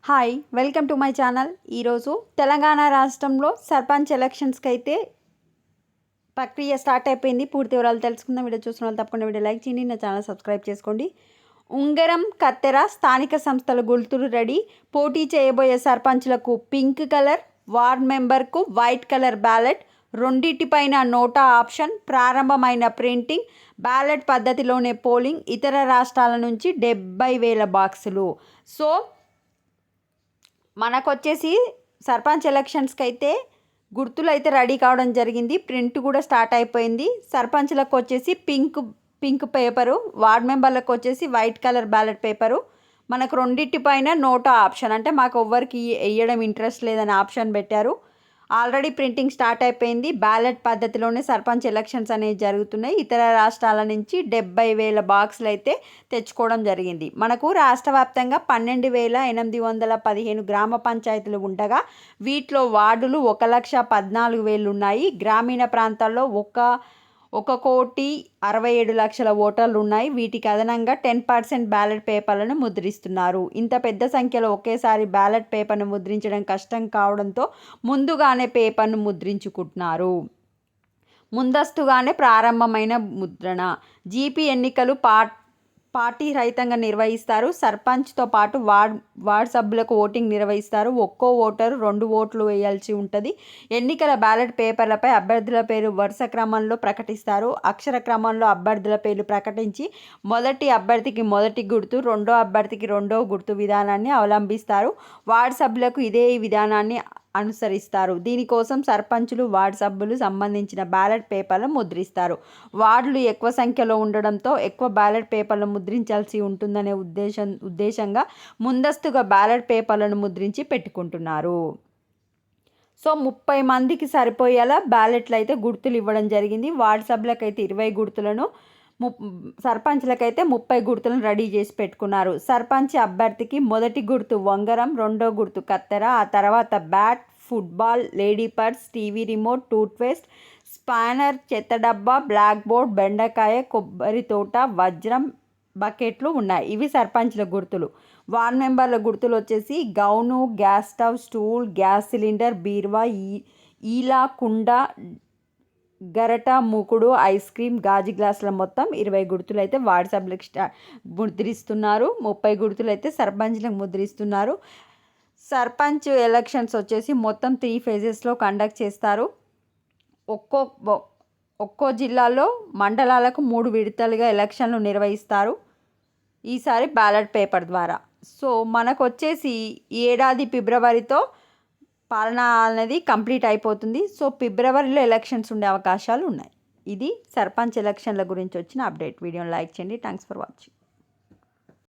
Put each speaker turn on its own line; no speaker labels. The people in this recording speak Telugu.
Hi welcome to my channel. ఈరోజు తెలంగాణ రాష్ట్రంలో సర్పంచ్ ఎలక్షన్స్కి అయితే ప్రక్రియ స్టార్ట్ అయిపోయింది. పూర్తి వివరాలు తెలుసుకుందాం. వీడియో చూసిన వాళ్ళు తప్పకుండా వీడియో లైక్ చేయండి, నా ఛానల్ సబ్స్క్రైబ్ చేసుకోండి. ఉంగరం కత్తెర స్థానిక సంస్థల గుర్తులు రెడీ. పోటీ చేయబోయే సర్పంచ్లకు పింక్ కలర్, వార్డ్ మెంబర్కు వైట్ కలర్ బ్యాలెట్, రెండింటిపైన నోటా ఆప్షన్, ప్రారంభమైన ప్రింటింగ్, బ్యాలెట్ పద్ధతిలోనే పోలింగ్, ఇతర రాష్ట్రాల నుంచి 70,000 బాక్సులు. సో మనకొచ్చేసి సర్పంచ్ ఎలక్షన్స్కి అయితే గుర్తులు అయితే రెడీ కావడం జరిగింది. ప్రింట్ కూడా స్టార్ట్ అయిపోయింది. సర్పంచ్లకు వచ్చేసి పింక్ పేపరు, వార్డ్ మెంబర్లకు వచ్చేసి వైట్ కలర్ బ్యాలెట్ పేపరు. మనకు రెండింటిపైన నోటా ఆప్షన్, అంటే మాకు ఎవ్వరికి వేయడం ఇంట్రెస్ట్ లేదని ఆప్షన్ పెట్టారు. ఆల్రెడీ ప్రింటింగ్ స్టార్ట్ అయిపోయింది. బ్యాలెట్ పద్ధతిలోనే సర్పంచ్ ఎలక్షన్స్ అనేవి జరుగుతున్నాయి. ఇతర రాష్ట్రాల నుంచి 70,000 బాక్సులు అయితే తెచ్చుకోవడం జరిగింది. మనకు రాష్ట్ర వ్యాప్తంగా 12,815 గ్రామ పంచాయతీలు ఉండగా వీటిలో వార్డులు 1,14,000 ఉన్నాయి. గ్రామీణ ప్రాంతాల్లో 1,67,00,000 ఓటర్లు ఉన్నాయి. వీటికి అదనంగా 10% బ్యాలెట్ పేపర్లను ముద్రిస్తున్నారు. ఇంత పెద్ద సంఖ్యలో ఒకేసారి బ్యాలెట్ పేపర్ను ముద్రించడం కష్టం కావడంతో ముందుగానే పేపర్ను ముద్రించుకుంటున్నారు. ముందస్తుగానే ప్రారంభమైన ముద్రణ. జీపీ ఎన్నికలు పార్టీ రహితంగా నిర్వహిస్తారు. సర్పంచ్తో పాటు వార్డ్ సభ్యులకు ఓటింగ్ నిర్వహిస్తారు. ఒక్కో ఓటరు 2 ఓట్లు వేయాల్సి ఉంటుంది. ఎన్నికల బ్యాలెట్ పేపర్లపై అభ్యర్థుల పేరు వరుస క్రమంలో ప్రకటిస్తారు. అక్షర క్రమంలో అభ్యర్థుల పేర్లు ప్రకటించి మొదటి అభ్యర్థికి మొదటి గుర్తు, రెండో అభ్యర్థికి రెండో గుర్తు విధానాన్ని అవలంబిస్తారు. వార్డ్ సభ్యులకు ఇదే విధానాన్ని అనుసరిస్తారు. దీనికోసం సర్పంచులు, వార్డ్ సభ్యులు సంబంధించిన బ్యాలెట్ పేపర్లు ముద్రిస్తారు. వార్డులు ఎక్కువ సంఖ్యలో ఉండడంతో ఎక్కువ బ్యాలెట్ పేపర్లు ముద్రించాల్సి ఉంటుందనే ఉద్దేశంగా ముందస్తుగా బ్యాలెట్ పేపర్లను ముద్రించి పెట్టుకుంటున్నారు. సో 30 మందికి సరిపోయేలా బ్యాలెట్లు అయితే గుర్తులు ఇవ్వడం జరిగింది. వార్డ్ సభ్యులకైతే 20 గుర్తులను, సర్పంచ్లకైతే 30 గుర్తులను రెడీ చేసి పెట్టుకున్నారు. సర్పంచ్ అభ్యర్థికి మొదటి గుర్తు ఉంగరం, రెండో గుర్తు కత్తెర, ఆ తర్వాత bat, football, lady purse, TV remote, toothpaste, spanner, చెత్త డబ్బా, బ్లాక్ బోర్డ్, బెండకాయ, కొబ్బరి తోట, వజ్రం, బకెట్లు ఉన్నాయి. ఇవి సర్పంచ్ల గుర్తులు. వార్డ్ మెంబర్ల గుర్తులు వచ్చేసి gown, gas stove, stool, gas cylinder, బీరువా, ఈలా, కుండ, గరట, మూకుడు, ఐస్ క్రీమ్, గాజు గ్లాసుల మొత్తం 20 గుర్తులు అయితే వార్డ్ సభ్యులకు ముద్రిస్తున్నారు. 30 గుర్తులు అయితే సర్పంచ్లకు ముద్రిస్తున్నారు. సర్పంచ్ ఎలక్షన్స్ వచ్చేసి మొత్తం 3 ఫేజెస్లో కండక్ట్ చేస్తారు. ఒక్కో జిల్లాలో మండలాలకు 3 విడతలుగా ఎలక్షన్లు నిర్వహిస్తారు ఈసారి బ్యాలెట్ పేపర్ ద్వారా. సో మనకు వచ్చేసి ఈ ఏడాది ఫిబ్రవరితో పాలన అనేది కంప్లీట్ అయిపోతుంది. సో ఫిబ్రవరిలో ఎలక్షన్స్ ఉండే అవకాశాలు ఉన్నాయి. ఇది సర్పంచ్ ఎలక్షన్ల గురించి వచ్చిన అప్డేట్. వీడియోని లైక్ చేయండి. Thanks for watching.